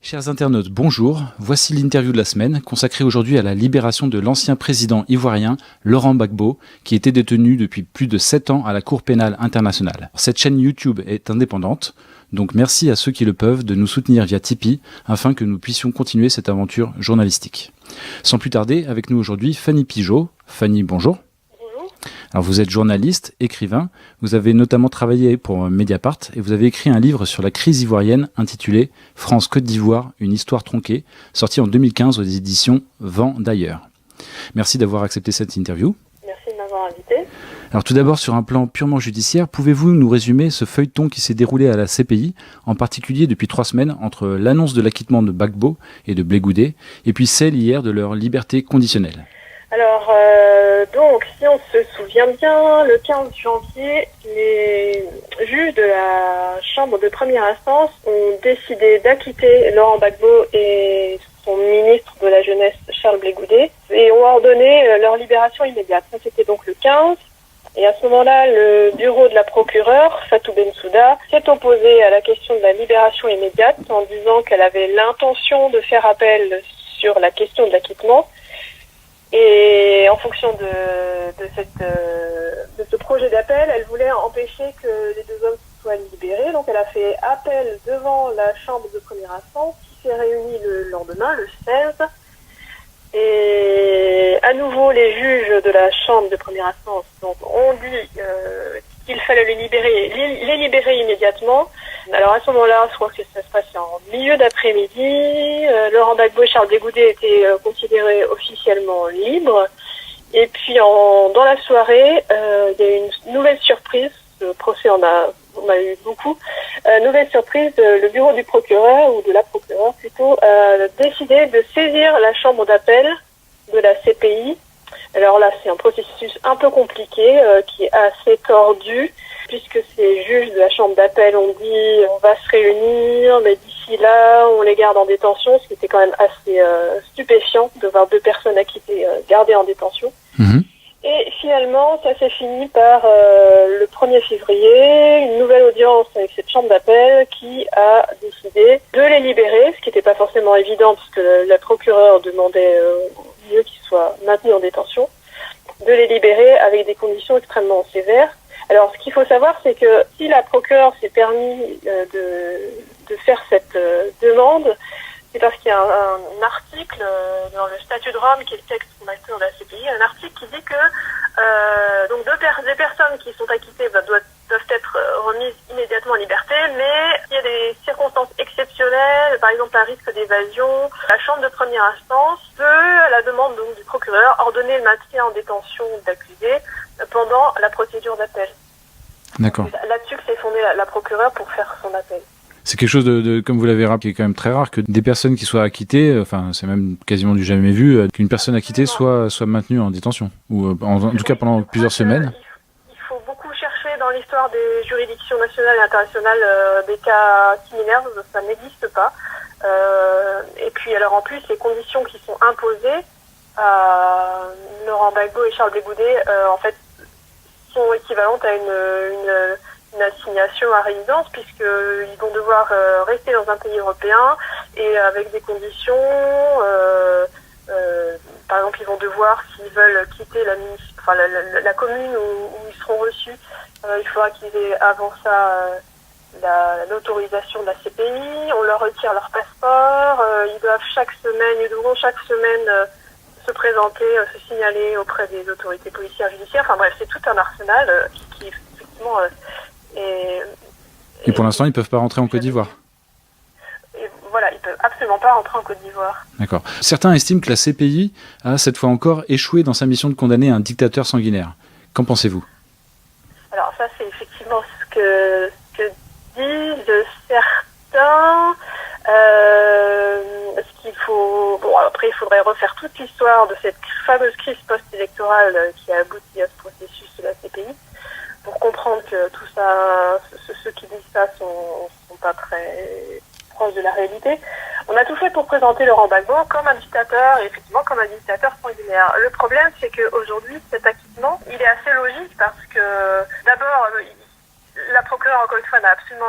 Chers internautes, bonjour. Voici l'interview de la semaine, consacrée aujourd'hui à la libération de l'ancien président ivoirien Laurent Gbagbo, qui était détenu depuis plus de 7 ans à la Cour pénale internationale. Cette chaîne YouTube est indépendante, donc merci à ceux qui le peuvent de nous soutenir via Tipeee, afin que nous puissions continuer cette aventure journalistique. Sans plus tarder, avec nous aujourd'hui, Fanny Pigeot. Fanny, bonjour. Alors vous êtes journaliste, écrivain, vous avez notamment travaillé pour Mediapart et vous avez écrit un livre sur la crise ivoirienne intitulé « France-Côte d'Ivoire, une histoire tronquée », sorti en 2015 aux éditions Vent d'ailleurs. Merci d'avoir accepté cette interview. Merci de m'avoir invité. Alors tout d'abord, sur un plan purement judiciaire, pouvez-vous nous résumer ce feuilleton qui s'est déroulé à la CPI, en particulier depuis 3 semaines, entre l'annonce de l'acquittement de Gbagbo et de Blé Goudé, et puis celle hier de leur liberté conditionnelle? Alors, donc, si on se souvient bien, le 15 janvier, les juges de la Chambre de première instance ont décidé d'acquitter Laurent Gbagbo et son ministre de la Jeunesse, Charles Blé Goudé, et ont ordonné leur libération immédiate. Ça, c'était donc le 15. Et à ce moment-là, le bureau de la procureure, Fatou Bensouda, s'est opposé à la question de la libération immédiate en disant qu'elle avait l'intention de faire appel sur la question de l'acquittement. Et en fonction de ce projet d'appel, elle voulait empêcher que les 2 hommes soient libérés. Donc elle a fait appel devant la chambre de première instance qui s'est réunie le lendemain, le 16. Et à nouveau, les juges de la chambre de première instance donc, ont dit qu'il fallait les libérer immédiatement. Alors à ce moment-là, je crois que ça se passait en milieu d'après-midi. Laurent Gbagbo et Charles Blé Goudé étaient considérés officiellement libres. Et puis dans la soirée, il y a eu une nouvelle surprise. Le procès on a eu beaucoup. Nouvelle surprise, le bureau du procureur, ou de la procureure plutôt, a décidé de saisir la chambre d'appel de la CPI. Alors là, c'est un processus un peu compliqué, qui est assez tordu, puisque ces juges de la chambre d'appel ont dit on va se réunir, mais d'ici là, on les garde en détention, ce qui était quand même assez stupéfiant de voir 2 personnes acquittées gardées en détention. Mmh. Et finalement, ça s'est fini par le 1er février, une nouvelle audience avec cette chambre d'appel qui a décidé de les libérer, ce qui n'était pas forcément évident parce que la procureure demandait au mieux qu'ils soient maintenus en détention, de les libérer avec des conditions extrêmement sévères. Alors, ce qu'il faut savoir, c'est que si la procureure s'est permis de faire cette demande, c'est parce qu'il y a un article dans le statut de Rome, qui est le texte fondateur de la CPI, un article qui dit que donc des personnes qui sont acquittées doivent être remises immédiatement en liberté, mais s'il y a des circonstances exceptionnelles, par exemple un risque d'évasion, la chambre de première instance peut, à la demande donc, du procureur, ordonner le maintien en détention d'accusés pendant la procédure d'appel. D'accord. C'est là-dessus que s'est fondée la procureure pour faire son appel. C'est quelque chose de comme vous l'avez rappelé, qui est quand même très rare que des personnes qui soient acquittées, enfin c'est même quasiment du jamais vu, qu'une personne acquittée soit maintenue en détention, ou en tout cas pendant plusieurs semaines. Il faut beaucoup chercher dans l'histoire des juridictions nationales et internationales des cas similaires, ça n'existe pas. Et puis alors en plus les conditions qui sont imposées à Laurent Gbagbo et Charles Blé Goudé en fait sont équivalentes à une assignation à résidence, puisqu'ils vont devoir rester dans un pays européen et avec des conditions, par exemple ils vont devoir, s'ils veulent quitter la commune où ils seront reçus, il faudra qu'ils aient avant ça l'autorisation de la CPI, on leur retire leur passeport, ils devront chaque semaine se présenter, se signaler auprès des autorités policières, judiciaires, enfin bref, c'est tout un arsenal qui effectivement... Et pour l'instant, ils ne peuvent pas rentrer en Côte d'Ivoire. Et voilà, ils ne peuvent absolument pas rentrer en Côte d'Ivoire. D'accord. Certains estiment que la CPI a, cette fois encore, échoué dans sa mission de condamner un dictateur sanguinaire. Qu'en pensez-vous? Alors ça, c'est effectivement ce que disent certains. Ce qu'il faut... Bon, après, il faudrait refaire toute l'histoire de cette fameuse crise post-électorale qui a abouti à ce processus de la CPI, pour comprendre que tout ça, ceux qui disent ça sont pas très proches de la réalité. On a tout fait pour présenter Laurent Gbagbo comme un dictateur, et effectivement comme un dictateur sanguinaire. Le problème, c'est qu'aujourd'hui, cet acquittement, il est assez logique parce que, d'abord, la procureure, encore une fois, n'a absolument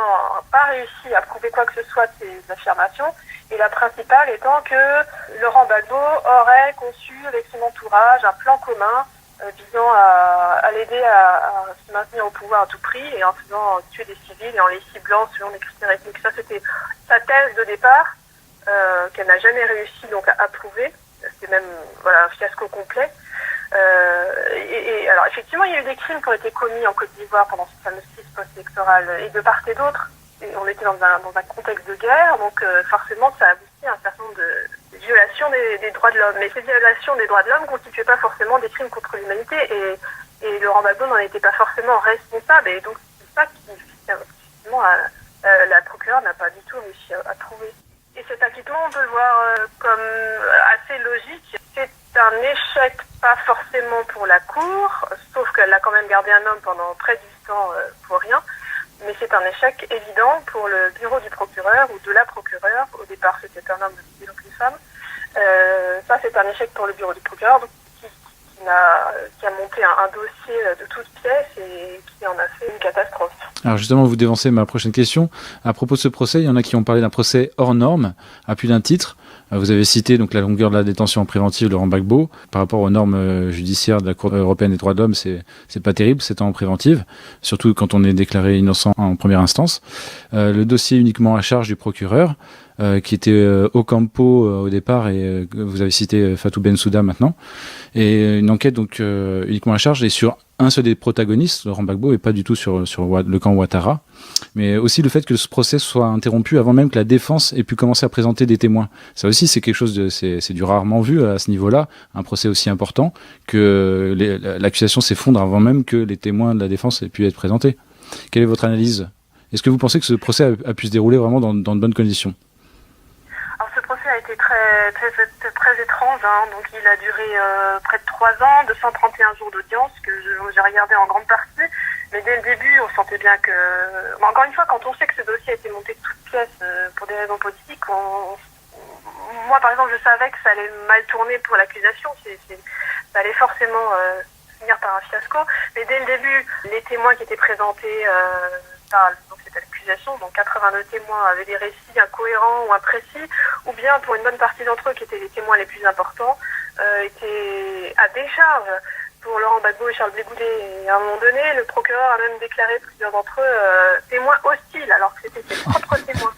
pas réussi à prouver quoi que ce soit de ces affirmations. Et la principale étant que Laurent Gbagbo aurait conçu avec son entourage un plan commun visant à l'aider à se maintenir au pouvoir à tout prix et en faisant tuer des civils et en les ciblant selon des critères ethniques. Ça, c'était sa thèse de départ, qu'elle n'a jamais réussi donc à prouver. C'était même un fiasco complet. Et alors effectivement, il y a eu des crimes qui ont été commis en Côte d'Ivoire pendant cette fameuse crise post-électorale et de part et d'autre. Et on était dans un contexte de guerre, donc forcément ça a abouti à un certain nombre de violations des droits de l'homme. Mais ces violations des droits de l'homme ne constituaient pas forcément des crimes contre l'humanité et Laurent Gbagbo n'en était pas forcément responsable. Et donc c'est ça qui, effectivement, la procureure n'a pas du tout réussi à prouver. Et cet acquittement, on peut le voir comme assez logique. C'est un échec, pas forcément pour la Cour, sauf qu'elle a quand même gardé un homme pendant près de 8 ans pour rien. Mais c'est un échec évident pour le bureau du procureur ou de la procureure. Au départ, c'était un homme, donc une femme. Ça, c'est un échec pour le bureau du procureur qui a monté un dossier de toutes pièces et qui en a fait une catastrophe. Alors justement, vous devancez ma prochaine question. À propos de ce procès, il y en a qui ont parlé d'un procès hors norme, à plus d'un titre. Vous avez cité donc la longueur de la détention préventive de Laurent Gbagbo. Par rapport aux normes judiciaires de la Cour européenne des droits de l'homme, c'est pas terrible, 7 ans en préventive, surtout quand on est déclaré innocent en première instance. Le dossier uniquement à charge du procureur, qui était Ocampo au départ, et vous avez cité Fatou Bensouda maintenant. Et une enquête donc uniquement à charge et sur un seul des protagonistes, Laurent Gbagbo, et pas du tout sur le camp Ouattara. Mais aussi le fait que ce procès soit interrompu avant même que la défense ait pu commencer à présenter des témoins. Ça aussi, c'est quelque chose c'est du rarement vu à ce niveau-là, un procès aussi important, que l'accusation s'effondre avant même que les témoins de la défense aient pu être présentés. Quelle est votre analyse ? Est-ce que vous pensez que ce procès a pu se dérouler vraiment dans de bonnes conditions ? Alors ce procès a été très étrange, donc il a duré près de 3 ans, 231 jours d'audience que j'ai regardé en grande partie, mais dès le début on sentait bien que, encore une fois, quand on sait que ce dossier a été monté de toutes pièces pour des raisons politiques, moi par exemple je savais que ça allait mal tourner pour l'accusation, ça allait forcément finir par un fiasco, mais dès le début les témoins qui étaient présentés par cette accusation, donc 82 témoins avaient des récits incohérents ou imprécis, ou bien pour une bonne partie d'entre eux qui étaient les témoins les plus importants, étaient à décharge pour Laurent Gbagbo et Charles Blé Goulet. Et à un moment donné, le procureur a même déclaré plusieurs d'entre eux témoins hostiles, alors que c'était ses propres témoins.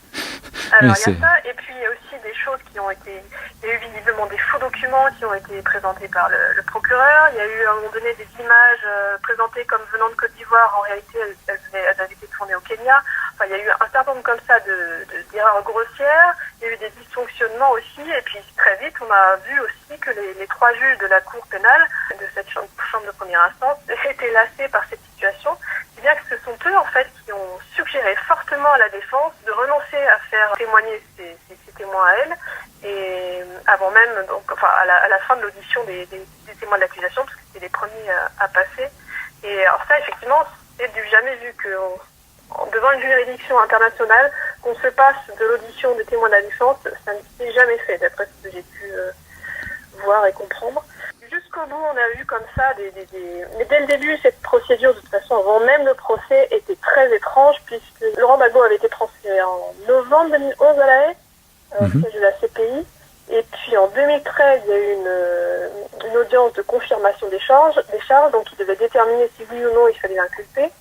Alors il y a ça, et puis il y a aussi des choses qui ont été... Il y a eu visiblement des faux documents qui ont été présentés par le procureur. Il y a eu à un moment donné des images présentées comme venant de Côte d'Ivoire. En réalité, elles avaient été tournées au Kenya. Enfin, il y a eu un certain nombre comme ça d'erreurs grossières. Il y a eu des dysfonctionnements aussi. Et puis très vite, on a vu aussi que les 3 juges de la Cour pénale de cette chambre de première instance étaient lassés par cette situation. C'est bien que ce sont eux, en fait, qui ont suggéré fortement à la défense de renoncer à faire témoigner ces témoins à elle. Et avant même, à la fin de l'audition des témoins de l'accusation, parce que c'était les premiers à passer. Et alors ça, effectivement, c'est du jamais vu que devant une juridiction internationale, qu'on se passe de l'audition des témoins de la défense, ça ne s'est jamais fait, d'après ce que j'ai pu voir et comprendre. Jusqu'au bout, on a vu comme ça Mais dès le début, cette procédure, de toute façon, avant même le procès, était très étrange, puisque Laurent Gbagbo avait été transféré en novembre 2011 à La Haye, siège de la CPI. Et puis en 2013, il y a eu une audience de confirmation des charges, donc il devait déterminer si oui ou non il fallait l'inculper.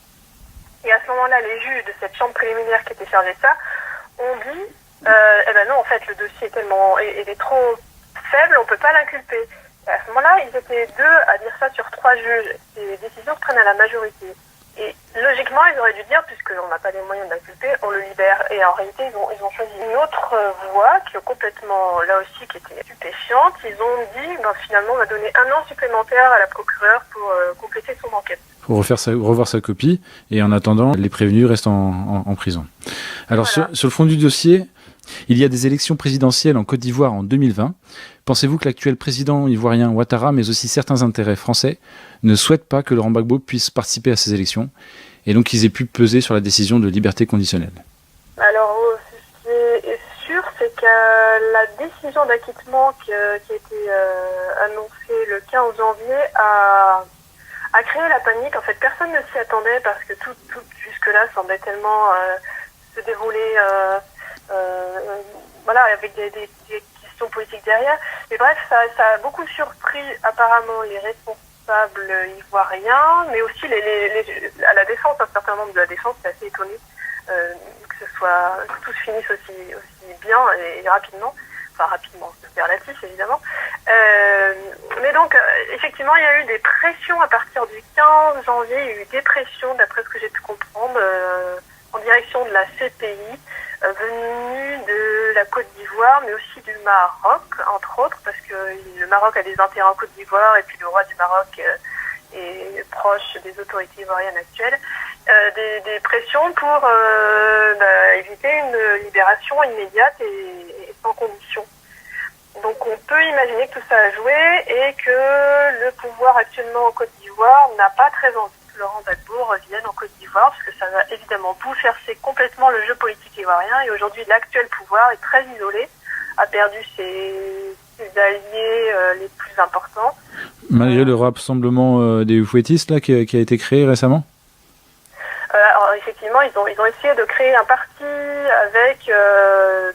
Et à ce moment-là, les juges de cette chambre préliminaire qui était chargée de ça ont dit non, en fait, le dossier est trop faible, on ne peut pas l'inculper. Et à ce moment-là, ils étaient 2 à dire ça sur 3 juges. Les décisions se prennent à la majorité. Et logiquement, ils auraient dû dire, puisqu'on n'a pas les moyens de l'inculper, on le libère. Et en réalité, ils ont choisi une autre voie qui est complètement, là aussi, qui était stupéfiante. Ils ont dit, finalement, on va donner 1 an supplémentaire à la procureure pour compléter son enquête. Pour revoir sa copie, et en attendant, les prévenus restent en prison. Alors, voilà. Sur le fond du dossier, il y a des élections présidentielles en Côte d'Ivoire en 2020. Pensez-vous que l'actuel président ivoirien Ouattara, mais aussi certains intérêts français, ne souhaitent pas que Laurent Gbagbo puisse participer à ces élections, et donc qu'ils aient pu peser sur la décision de liberté conditionnelle? Alors, ce qui est sûr, c'est que la décision d'acquittement qui a été annoncée le 15 janvier a a créé la panique. En fait, personne ne s'y attendait parce que tout jusque-là semblait tellement se dérouler voilà, avec des questions politiques derrière. Mais bref, ça a beaucoup surpris apparemment les responsables ivoiriens, mais aussi à la défense, un certain nombre de la défense, c'est assez étonné que tout se finisse aussi bien et rapidement. Enfin rapidement, c'est relatif évidemment. Mais donc effectivement il y a eu des pressions à partir du 15 janvier, il y a eu des pressions d'après ce que j'ai pu comprendre en direction de la CPI venue de la Côte d'Ivoire mais aussi du Maroc entre autres parce que le Maroc a des intérêts en Côte d'Ivoire et puis le roi du Maroc est proche des autorités ivoiriennes actuelles. Des pressions pour éviter une libération immédiate et sans condition. Donc on peut imaginer que tout ça a joué et que le pouvoir actuellement en Côte d'Ivoire n'a pas très envie que Laurent Gbagbo revienne en Côte d'Ivoire parce que ça va évidemment bouleverser complètement le jeu politique ivoirien et aujourd'hui l'actuel pouvoir est très isolé, a perdu ses alliés les plus importants. Malgré le rassemblement des fouettistes là, qui a été créé récemment. Alors effectivement, ils ont essayé de créer un parti avec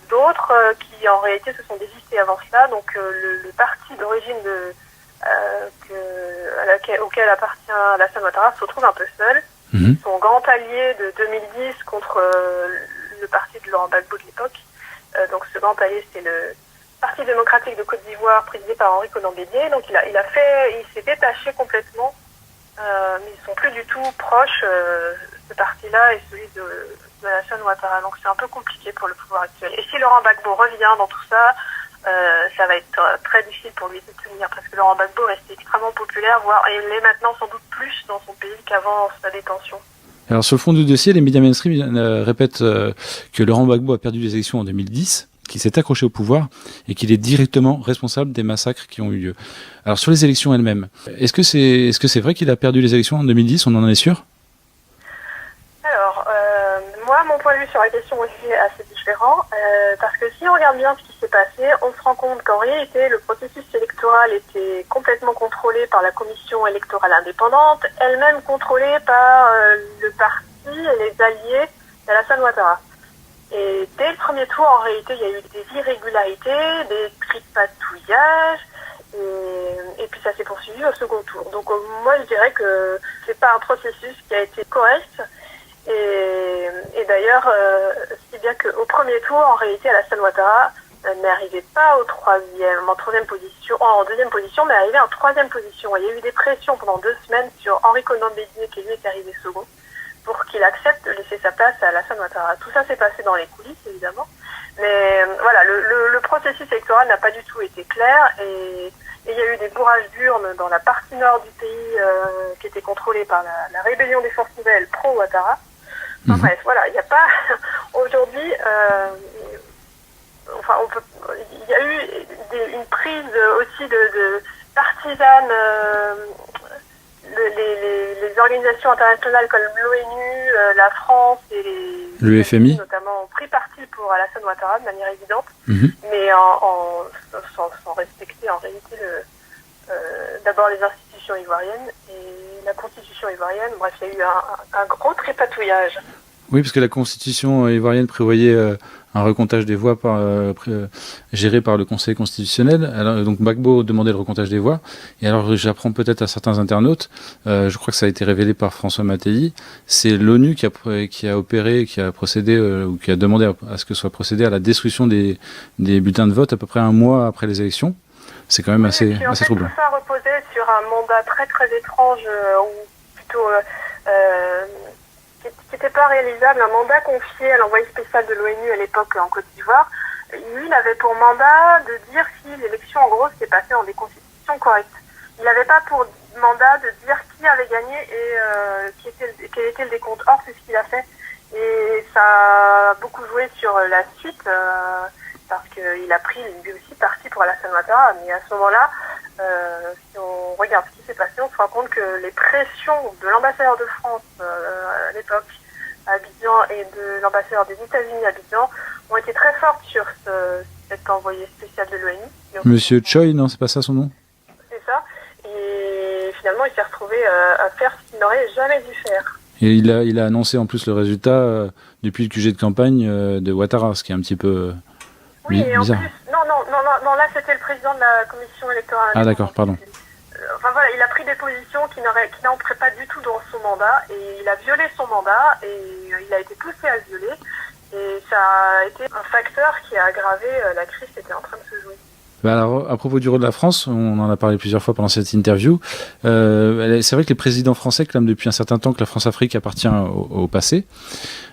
d'autres qui en réalité se sont désistés avant cela. Donc le parti d'origine auquel appartient Alassane Ouattara se retrouve un peu seul. Son grand allié de 2010 contre le parti de Laurent Gbagbo de l'époque. Donc ce grand allié, c'est le Parti démocratique de Côte d'Ivoire présidé par Henri Konan Bédié. Donc il s'est détaché complètement. Mais ils sont plus du tout proches, ce parti-là et celui de Alassane Ouattara. Donc c'est un peu compliqué pour le pouvoir actuel. Et si Laurent Gbagbo revient dans tout ça, ça va être très difficile pour lui de tenir parce que Laurent Gbagbo reste extrêmement populaire, voire il l'est maintenant sans doute plus dans son pays qu'avant sa détention. Alors sur le fond du dossier, les médias mainstream répètent que Laurent Gbagbo a perdu les élections en 2010, qu'il s'est accroché au pouvoir et qu'il est directement responsable des massacres qui ont eu lieu. Alors sur les élections elles-mêmes, est-ce que c'est vrai qu'il a perdu les élections en 2010 ? On en est sûr ? Alors, moi, mon point de vue sur la question est assez différent, parce que si on regarde bien ce qui s'est passé, on se rend compte qu'en réalité, le processus électoral était complètement contrôlé par la commission électorale indépendante, elle-même contrôlée par le parti et les alliés d'Alassane Ouattara. Et dès le premier tour, en réalité, il y a eu des irrégularités, des tripatouillages, et puis ça s'est poursuivi au second tour. Donc moi, je dirais que c'est pas un processus qui a été correct. Et d'ailleurs, si bien qu'au premier tour, en réalité, Alassane Ouattara n'arrivait pas en deuxième position, mais arrivait en troisième position. Et il y a eu des pressions pendant 2 semaines sur Henri Konan Bédié, qui lui est arrivé second, pour qu'il accepte de laisser sa place à Alassane Ouattara. Tout ça s'est passé dans les coulisses, évidemment. Mais voilà, le processus électoral n'a pas du tout été clair et il y a eu des bourrages d'urnes dans la partie nord du pays qui était contrôlée par la rébellion des forces nouvelles pro-Ouattara. Enfin, bref, voilà, il n'y a pas... Aujourd'hui, il y a eu une prise aussi de partisane... Les organisations internationales comme l'ONU, la France et le FMI notamment ont pris parti pour Alassane Ouattara de manière évidente, mais sans respecter en réalité d'abord les institutions ivoiriennes et la constitution ivoirienne. Bref, il y a eu un gros tripatouillage. Oui, parce que la constitution ivoirienne prévoyait un recomptage des voix géré par le Conseil constitutionnel. Alors, donc Gbagbo demandait le recomptage des voix. Et alors j'apprends peut-être à certains internautes, je crois que ça a été révélé par François Mattei, c'est l'ONU qui a procédé ou qui a demandé à ce que soit procédé à la destruction des bulletins de vote à peu près un mois après les élections. C'est quand même assez troublant. Tout ça reposait sur un mandat très très étrange ou plutôt qui n'était pas réalisable, un mandat confié à l'envoyé spécial de l'ONU à l'époque en Côte d'Ivoire. Lui, il avait pour mandat de dire si l'élection, en gros, s'était passée dans des constitutions correctes. Il n'avait pas pour mandat de dire qui avait gagné et quel était le décompte. Or, c'est ce qu'il a fait. Et ça a beaucoup joué sur la suite, parce qu'il a pris lui aussi parti pour Alassane Ouattara. Mais à ce moment-là, si on regarde ce qui s'est passé, on se rend compte que les pressions de l'ambassadeur de France à l'époque à Abidjan et de l'ambassadeur des États-Unis à Abidjan ont été très fortes sur cet envoyé spécial de l'ONU. Monsieur Choi, non, c'est pas ça son nom? C'est ça. Et finalement, il s'est retrouvé à faire ce qu'il n'aurait jamais dû faire. Et il a annoncé en plus le résultat depuis le QG de campagne de Ouattara, ce qui est un petit peu bizarre. En plus, non, là c'était le président de la commission électorale. Ah d'accord, pardon. Enfin voilà, il a pris des positions qui n'entraient pas du tout dans son mandat, et il a violé son mandat, et il a été poussé à le violer, et ça a été un facteur qui a aggravé la crise qui était en train de se jouer. Alors, à propos du rôle de la France, on en a parlé plusieurs fois pendant cette interview. C'est vrai que les présidents français clament depuis un certain temps que la France-Afrique appartient au passé.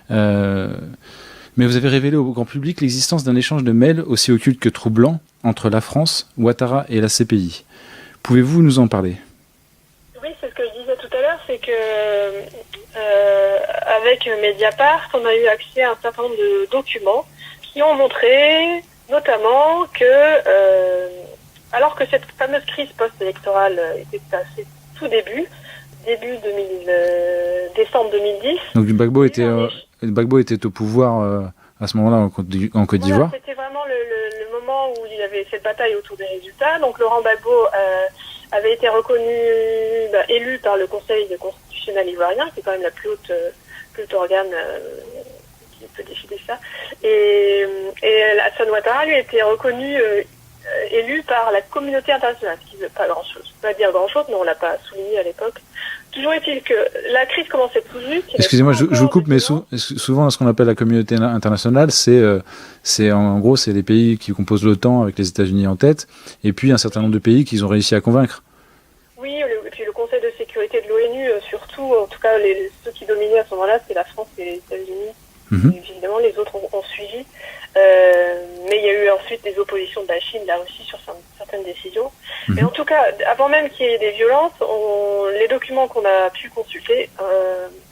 Mais vous avez révélé au grand public l'existence d'un échange de mails aussi occulte que troublant entre la France, Ouattara et la CPI. Pouvez-vous nous en parler ? Oui, c'est ce que je disais tout à l'heure, c'est que avec Mediapart, on a eu accès à un certain nombre de documents qui ont montré notamment que, alors que cette fameuse crise post-électorale était à ses tout débuts, décembre 2010. Donc Gbagbo était au pouvoir à ce moment-là en Côte d'Ivoire. Voilà, c'était vraiment le moment où il y avait cette bataille autour des résultats. Donc Laurent Gbagbo avait été élu par le Conseil constitutionnel ivoirien, qui est quand même la plus haut organe qui peut décider ça. Et Alassane Ouattara, lui, a été reconnu élu par la communauté internationale, ce qui ne veut pas grand-chose. Pas dire grand-chose, mais on ne l'a pas souligné à l'époque. Toujours est-il que la crise commençait tout juste. Excusez-moi, je vous coupe, mais souvent, ce qu'on appelle la communauté internationale, c'est en gros, c'est les pays qui composent l'OTAN avec les États-Unis en tête, et puis un certain nombre de pays qu'ils ont réussi à convaincre. Oui, et puis le Conseil de sécurité de l'ONU, surtout, en tout cas, ceux qui dominaient à ce moment-là, c'est la France et les États-Unis. Mmh. Évidemment, les autres ont suivi. Mais il y a eu ensuite des oppositions de la Chine, là aussi, sur certaines décisions. Mmh. Et en tout cas, avant même qu'il y ait des violences, les documents qu'on a pu consulter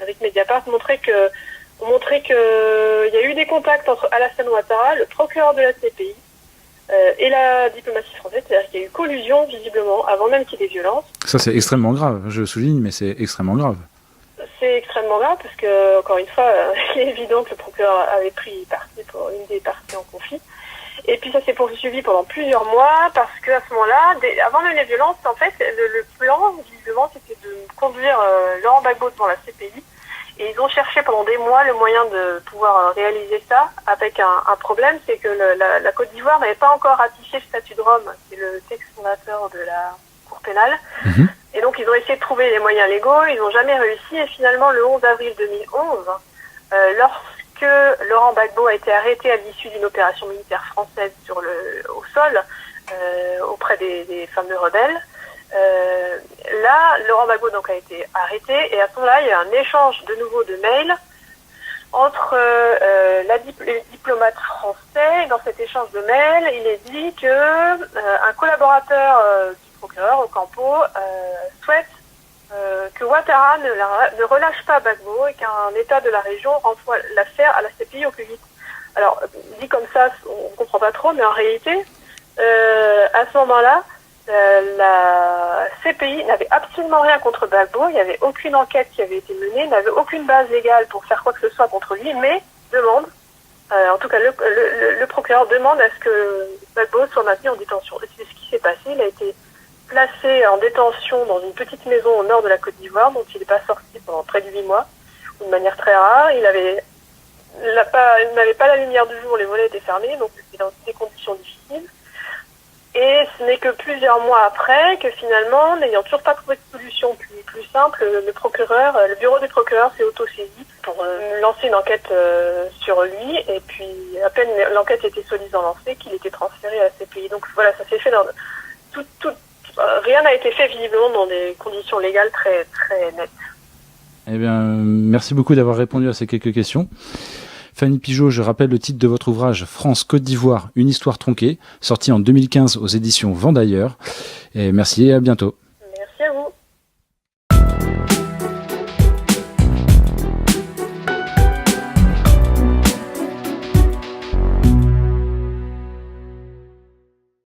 avec Mediapart montraient que il y a eu des contacts entre Alassane Ouattara, le procureur de la CPI, et la diplomatie française. C'est-à-dire qu'il y a eu collusion, visiblement, avant même qu'il y ait des violences. Ça, c'est extrêmement grave. Je souligne, mais c'est extrêmement grave. C'est extrêmement grave parce que, encore une fois, il est évident que le procureur avait pris parti pour une des parties en conflit. Et puis ça s'est poursuivi pendant plusieurs mois parce qu'à ce moment-là, avant même les violences, en fait, le plan, visiblement, c'était de conduire Laurent Gbagbo devant la CPI. Et ils ont cherché pendant des mois le moyen de pouvoir réaliser ça avec un problème, c'est que la Côte d'Ivoire n'avait pas encore ratifié le statut de Rome, qui est le texte fondateur de la Cour pénale. Mmh. Et donc, ils ont essayé de trouver les moyens légaux, ils n'ont jamais réussi. Et finalement, le 11 avril 2011, lorsque Laurent Gbagbo a été arrêté à l'issue d'une opération militaire française au sol, auprès des fameux rebelles, là, Laurent Gbagbo donc a été arrêté. Et à ce moment-là, il y a un échange de nouveau de mails entre les diplomates français. Dans cet échange de mails, il est dit que un collaborateur procureur Ocampo souhaite que Ouattara ne relâche pas Gbagbo et qu'un État de la région renvoie l'affaire à la CPI au plus vite. Alors, dit comme ça, on ne comprend pas trop, mais en réalité, à ce moment-là, la CPI n'avait absolument rien contre Gbagbo, il n'y avait aucune enquête qui avait été menée, n'avait aucune base légale pour faire quoi que ce soit contre lui, mais demande, en tout cas le procureur demande à ce que Gbagbo soit maintenu en détention. Et c'est ce qui s'est passé, il a été placé en détention dans une petite maison au nord de la Côte d'Ivoire, dont il n'est pas sorti pendant près de 8 mois, de manière très rare. Il n'avait pas la lumière du jour, les volets étaient fermés, donc c'était dans des conditions difficiles. Et ce n'est que plusieurs mois après que finalement, n'ayant toujours pas trouvé de solution plus simple, le bureau du procureur s'est autosaisi pour lancer une enquête sur lui. Et puis, à peine l'enquête était soi-disant lancée, qu'il était transféré à la CPI. Donc voilà, ça s'est fait dans rien n'a été fait visiblement dans des conditions légales très, très nettes. Eh bien, merci beaucoup d'avoir répondu à ces quelques questions. Fanny Pigeaud, je rappelle le titre de votre ouvrage « France-Côte d'Ivoire, une histoire tronquée », sorti en 2015 aux éditions Vendailleurs. Et merci et à bientôt.